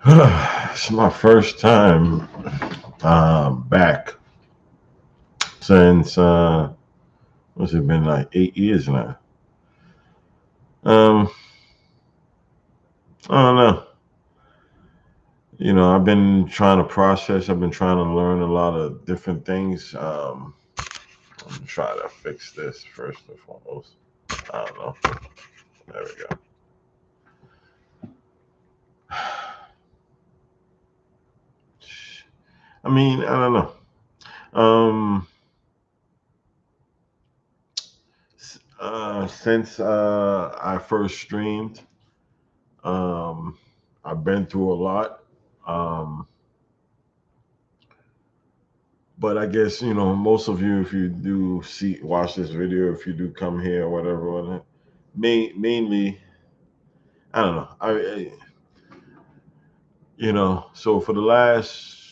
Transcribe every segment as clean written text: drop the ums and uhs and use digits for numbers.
It's my first time back since what's it been like 8 years now. Um, I don't know. I've been trying to process. I've been trying to learn a lot of different things. I'm gonna try to fix this first and foremost. I don't know. There we go. I mean, I don't know. Um, since I first streamed, um, I've been through a lot. Um, but I guess most of you, if you do watch this video, if you do come here or whatever, mainly I don't know. So for the last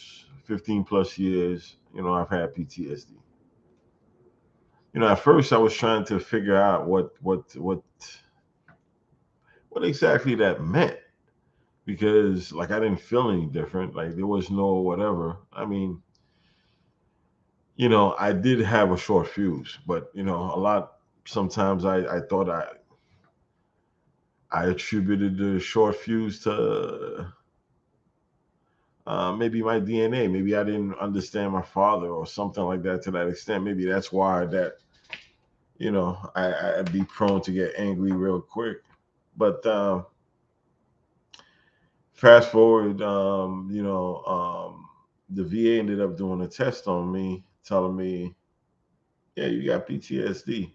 15 plus years, I've had PTSD. At first I was trying to figure out what exactly that meant because like I didn't feel any different. Like there was no whatever. I mean, I did have a short fuse, but a lot sometimes I thought I attributed the short fuse to maybe my DNA. Maybe I didn't understand my father or something like that to that extent. Maybe that's why that I'd be prone to get angry real quick. But fast forward, the VA ended up doing a test on me, telling me, "Yeah, you got PTSD."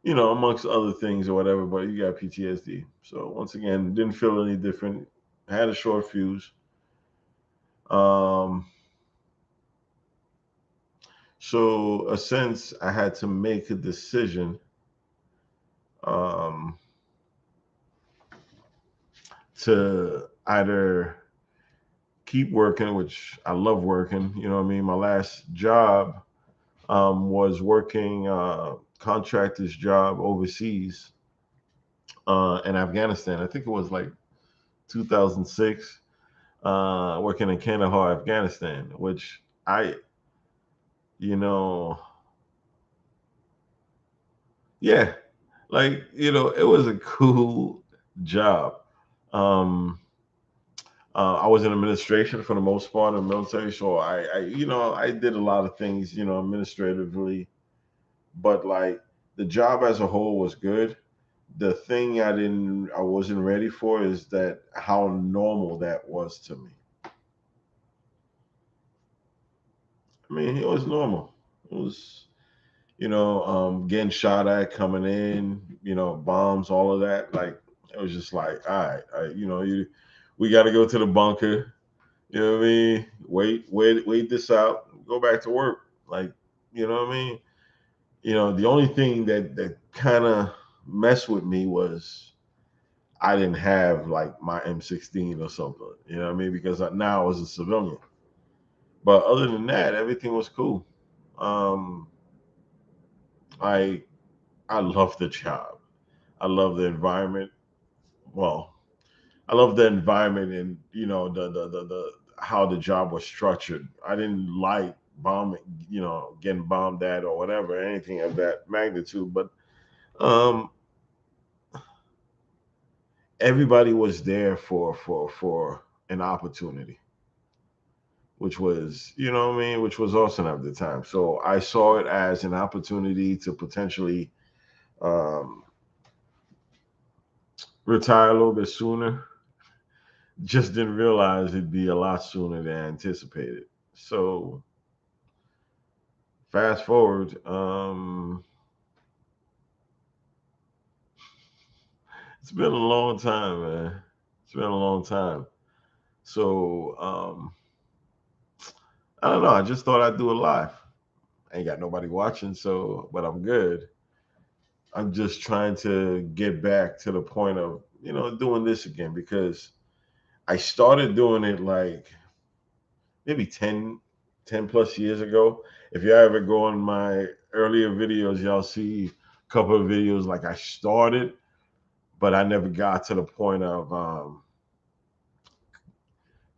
Amongst other things or whatever, but you got PTSD. So once again, didn't feel any different. Had a short fuse. Um, so a sense I had to make a decision um, to either keep working, which I love working. You know what I mean? My last job was working contractor's job overseas in Afghanistan. I think it was like 2006. Working in Kandahar, Afghanistan, which I, you know, yeah, like it was a cool job. Um, I was in administration for the most part in the military, so I did a lot of things, administratively. But like the job as a whole was good. The thing I wasn't ready for is that how normal that was to me. I mean, it was normal. It was getting shot at, coming in, bombs, all of that. Like it was just like, all right, we got to go to the bunker. You know what I mean? Wait this out. Go back to work. Like, you know what I mean? The only thing that kind of messed with me was I didn't have like my M16 or something. You know what I mean? Because now I was a civilian. But other than that, everything was cool. Um, I I love the job. I love the environment. Well, I love the environment and the how the job was structured. I didn't like bombing, getting bombed at or whatever, anything of that magnitude. But um, everybody was there for an opportunity, which was what I mean, which was awesome at the time. So I saw it as an opportunity to potentially um, retire a little bit sooner. Just didn't realize it'd be a lot sooner than anticipated. So fast forward, it's been a long time, man. It's been a long time. So I don't know. I just thought I'd do it live. I ain't got nobody watching, so but I'm good. I'm just trying to get back to the point of doing this again because I started doing it like maybe 10 plus years ago. If you ever go on my earlier videos, y'all see a couple of videos like I started, but I never got to the point of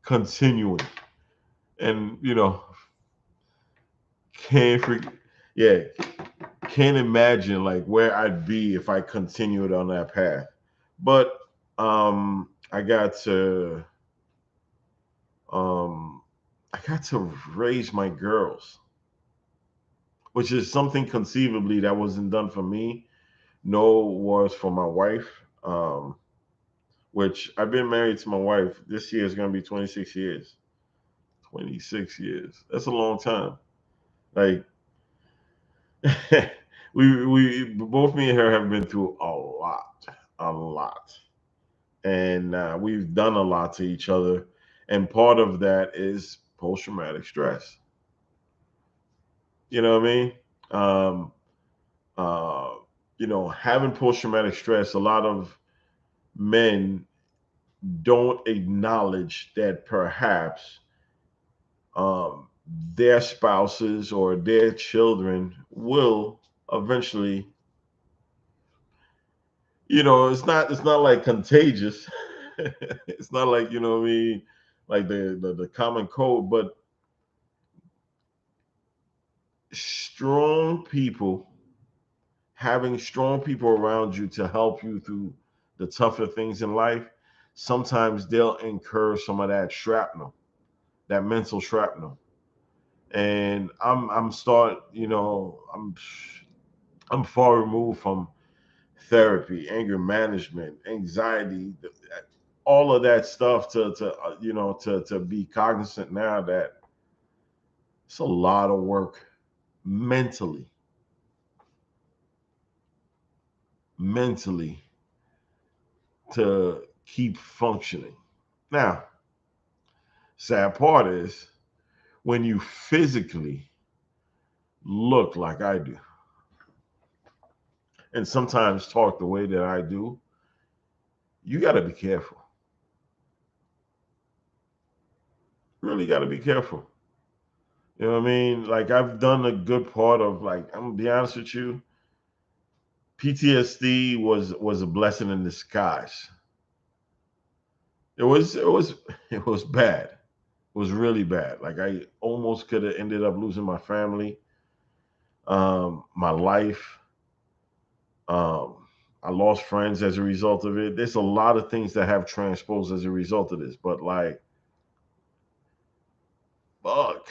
continuing. And can't forget, yeah, can't imagine like where I'd be if I continued on that path. But I got to um I got to raise my girls, which is something conceivably that wasn't done for me. No, was for my wife. Which I've been married to my wife. This year is gonna be 26 years. 26 years. That's a long time. Like we both me and her have been through a lot, and we've done a lot to each other, and part of that is post traumatic stress. You know what I mean? Um, uh, having post traumatic stress, a lot of men don't acknowledge that perhaps um, their spouses or their children will eventually, it's not like contagious. It's not like, what I mean, like the common cold, but strong people, having strong people around you to help you through the tougher things in life, sometimes they'll incur some of that shrapnel, that mental shrapnel. And I'm start, I'm far removed from therapy, anger management, anxiety, all of that stuff to be cognizant now that it's a lot of work mentally, mentally to keep functioning. Now, sad part is when you physically look like I do, and sometimes talk the way that I do, you got to be careful. Really got to be careful. You know what I mean? Like I've done a good part of like I'm gonna be honest with you. PTSD was a blessing in disguise. It was it was bad. It was really bad. Like I almost could have ended up losing my family, my life. Um, I lost friends as a result of it. There's a lot of things that have transposed as a result of this. But like, fuck.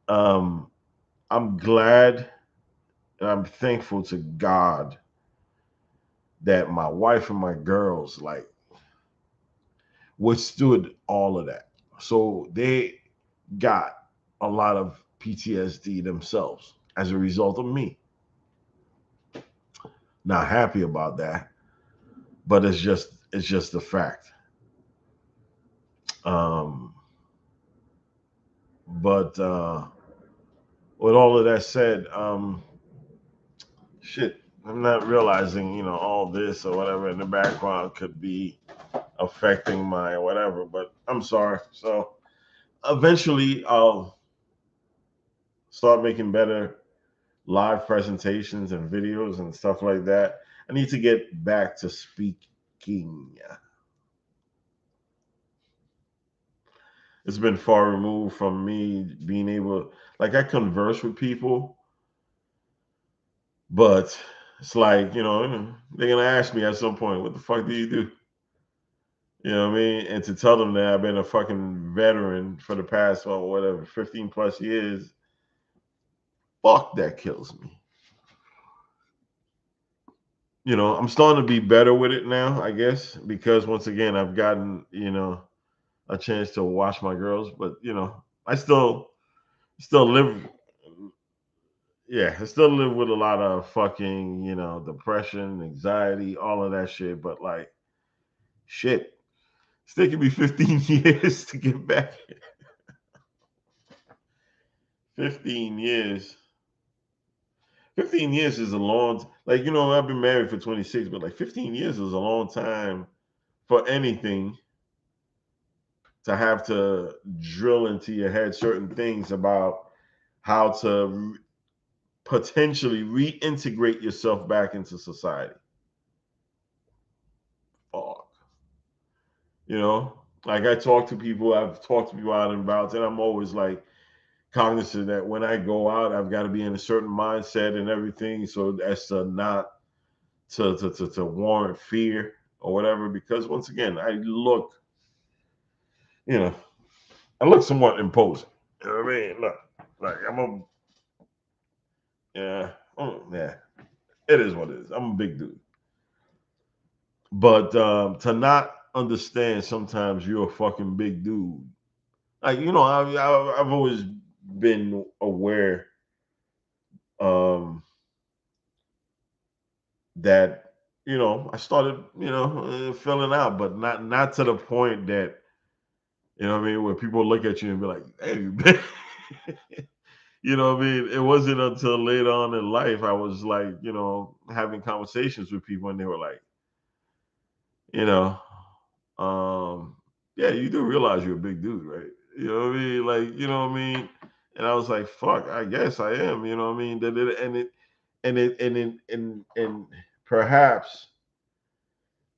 Um, I'm glad and I'm thankful to God that my wife and my girls like withstood all of that. So they got a lot of PTSD themselves as a result of me. Not happy about that, but it's just a fact. Um, but with all of that said, shit, I'm not realizing all this or whatever in the background could be affecting my whatever. But I'm sorry. So eventually, I'll start making better live presentations and videos and stuff like that. I need to get back to speaking. It's been far removed from me being able, like, I converse with people, but it's like, they're going to ask me at some point, what the fuck do you do? You know what I mean? And to tell them that I've been a fucking veteran for the past, well, whatever, 15 plus years, fuck, that kills me. I'm starting to be better with it now, I guess, because once again, I've gotten, a chance to watch my girls, but I still live, yeah, I still live with a lot of fucking, depression, anxiety, all of that shit. But like, shit, it's taking me 15 years to get back. 15 years. 15 years is a long, like, I've been married for 26, but like 15 years is a long time for anything to have to drill into your head certain things about how to potentially reintegrate yourself back into society. Fuck. You know? Like I talk to people, I've talked to people out and about, and I'm always like cognizant that when I go out, I've got to be in a certain mindset and everything, so as to not to warrant fear or whatever. Because once again, you know, I look somewhat imposing. You know what I mean? Look, like I'm a yeah, yeah. It is what it is. I'm a big dude, but to not understand sometimes you're a fucking big dude. Like I've always been aware um, that I started filling out, but not to the point that what I mean, where people look at you and be like, "Hey, man." You know what I mean? It wasn't until later on in life I was like, having conversations with people and they were like, you know, um, yeah, you do realize you're a big dude, right? You know what I mean? Like, you know what I mean? And I was like, fuck, I guess I am, you know what I mean? And perhaps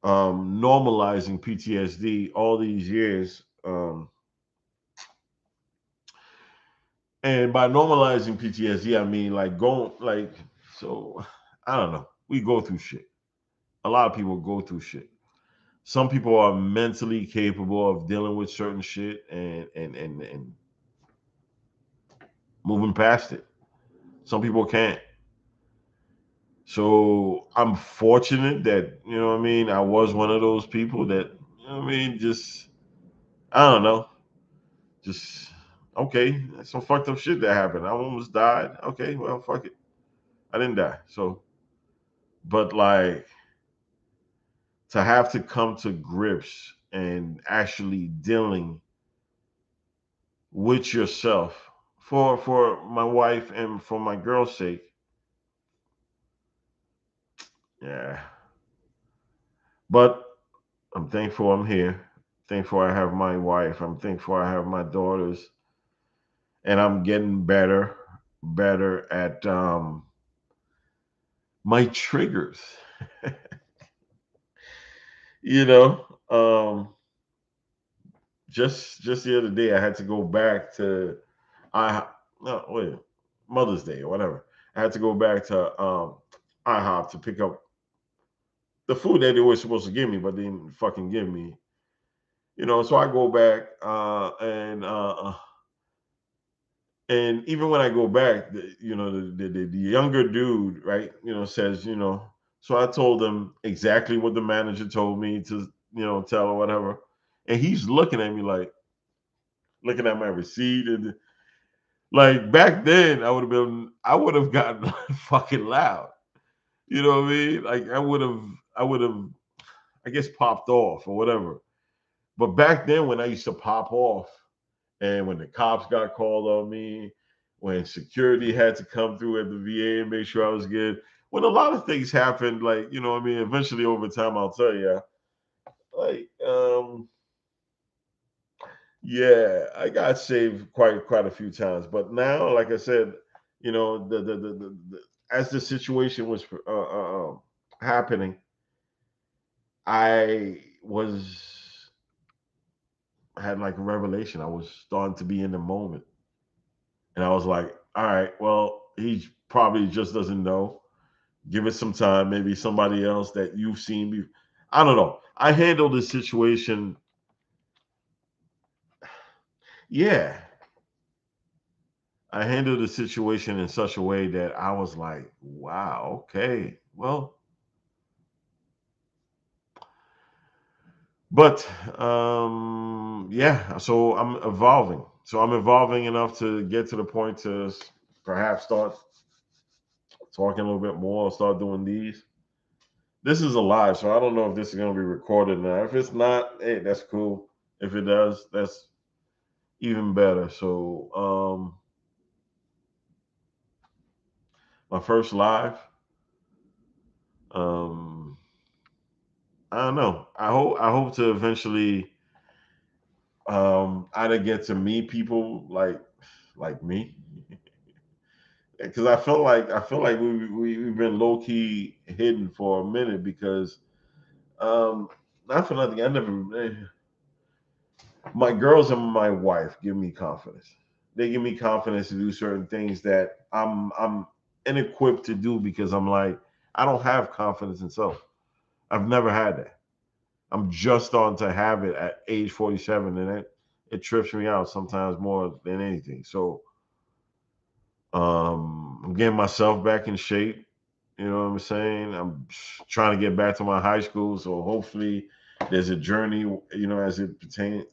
normalizing PTSD all these years. And by normalizing PTSD, I mean like going like so I don't know. We go through shit. A lot of people go through shit. Some people are mentally capable of dealing with certain shit and moving past it. Some people can't. So I'm fortunate that, what I mean, I was one of those people that, what I mean, just I don't know, just okay, some fucked up shit that happened. I almost died. Okay, well, fuck it. I didn't die. So, but like to have to come to grips and actually dealing with yourself for my wife and for my girl's sake. Yeah. But I'm thankful I'm here. Thankful I have my wife. I'm thankful I have my daughters. And I'm getting better at my triggers. you know, just the other day I had to go back to I no wait Mother's Day or whatever. I had to go back to IHOP to pick up the food that they were supposed to give me, but they didn't fucking give me. So I go back and even when I go back, the younger dude, right, says, so I told him exactly what the manager told me to, tell or whatever. And he's looking at me like, looking at my receipt. And like back then, I would have gotten fucking loud. You know what I mean? Like I would have, I guess, popped off or whatever. But back then, when I used to pop off, and when the cops got called on me, when security had to come through at the VA and make sure I was good, when a lot of things happened, like what I mean. Eventually, over time, I'll tell you, like, yeah, I got saved quite a few times. But now, like I said, as the situation was happening, I was had like a revelation. I was starting to be in the moment. And I was like, all right, well, he probably just doesn't know. Give it some time. Maybe somebody else that you've seen. I don't know. I handled the situation. Yeah. I handled the situation in such a way that I was like, wow, okay. Well, but yeah, so I'm evolving. So I'm evolving enough to get to the point to perhaps start talking a little bit more, start doing these. This is a live, so I don't know if this is going to be recorded now. If it's not, hey, that's cool. If it does, that's even better. So, my first live, um, I don't know. I hope to eventually either get to meet people like me, because I feel like we've been low key hidden for a minute because um, not for nothing. I never. My girls and my wife give me confidence. They give me confidence to do certain things that I'm inequipped to do because I'm like I don't have confidence in self. I've never had that. I'm just starting to have it at age 47, and it trips me out sometimes more than anything. So I'm getting myself back in shape. You know what I'm saying? I'm trying to get back to my high school, so hopefully there's a journey. You know, as it pertains,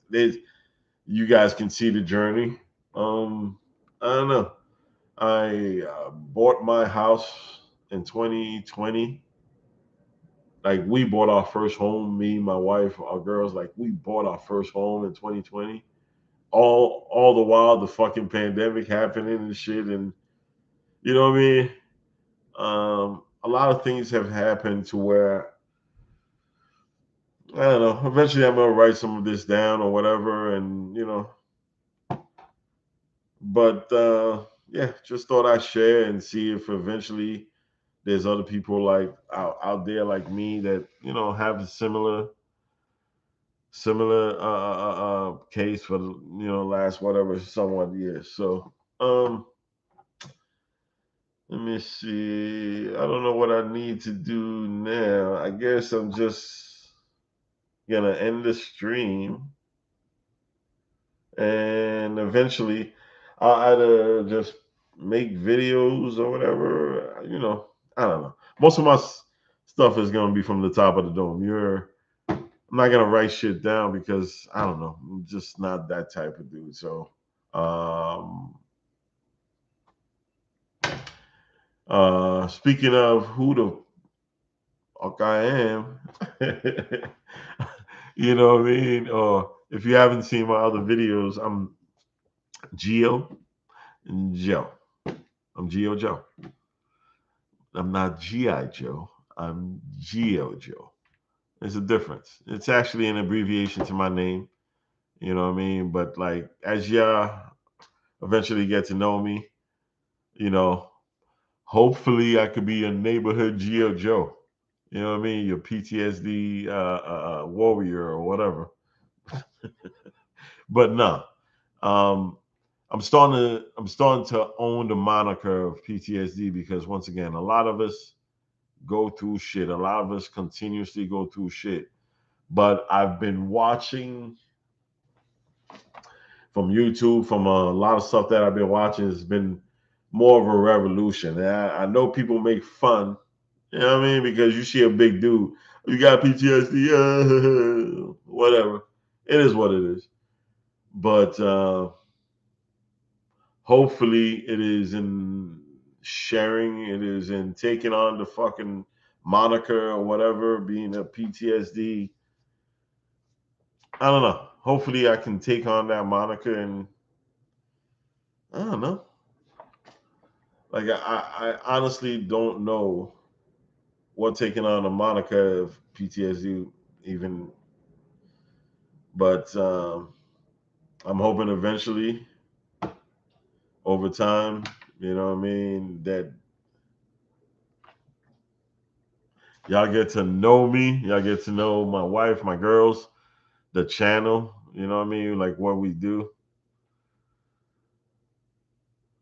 you guys can see the journey. I don't know. I bought my house in 2020. Like we bought our first home, me, my wife, our girls. Like we bought our first home in 2020. All the while the fucking pandemic happening and shit, and you know what I mean. A lot of things have happened to where I don't know. Eventually, I'm gonna write some of this down or whatever, and you know. But yeah, just thought I'd share and see if eventually there's other people like out there like me that you know have a similar case for the you know last whatever somewhat years. So let me see. I don't know what I need to do now. I guess I'm just gonna end the stream and eventually I'll either just make videos or whatever. You know, I don't know. Most of my stuff is gonna be from the top of the dome. I'm not gonna write shit down because I don't know. I'm just not that type of dude. So, um, speaking of who the fuck I am, you know what I mean? Or if you haven't seen my other videos, I'm Geo Joe. I'm Geo Joe. I'm not GI Joe. I'm Geo Joe. There's a difference. It's actually an abbreviation to my name. You know what I mean? But like as y'all eventually get to know me, you know, hopefully I could be a neighborhood Geo Joe. You know what I mean? Your PTSD warrior or whatever. But no, um, I'm starting to own the moniker of PTSD because once again, a lot of us go through shit. A lot of us continuously go through shit. But I've been watching from YouTube, from a lot of stuff that I've been watching, has been more of a revolution. And I know people make fun, you know what I mean, because you see a big dude, you got PTSD, whatever. It is what it is. But hopefully, it is in sharing, it is in taking on the fucking moniker or whatever, being a PTSD. I don't know. Hopefully, I can take on that moniker and I don't know. Like I honestly don't know what taking on a moniker of PTSD even, but I'm hoping eventually, over time, you know what I mean, that y'all get to know me, y'all get to know my wife, my girls, the channel, you know what I mean, like what we do.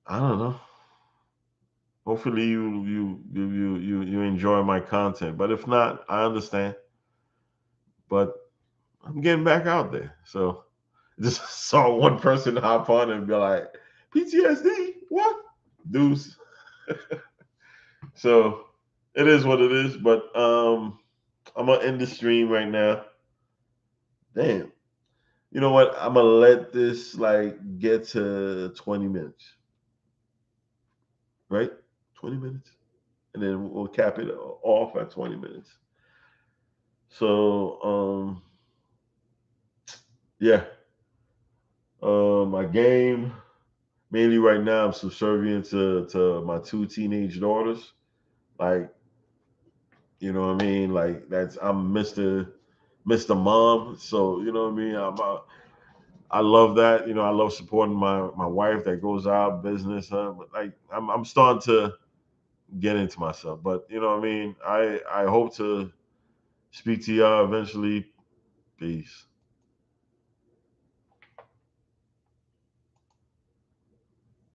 I don't know. Hopefully you enjoy my content, but if not, I understand. But I'm getting back out there, so just saw one person hop on and be like, PTSD, what? Deuce. So it is what it is, but I'm gonna end the stream right now. Damn. You know what? I'm gonna let this like get to 20 minutes, right? 20 minutes. And then we'll cap it off at 20 minutes. So yeah. My game mainly right now I'm subservient to my two teenage daughters. Like you know what I mean? Like that's I'm Mr. Mom. So you know what I mean? I love that. You know, I love supporting my wife that goes out business. But like I'm starting to get into myself. But you know what I mean? I hope to speak to y'all eventually. Peace.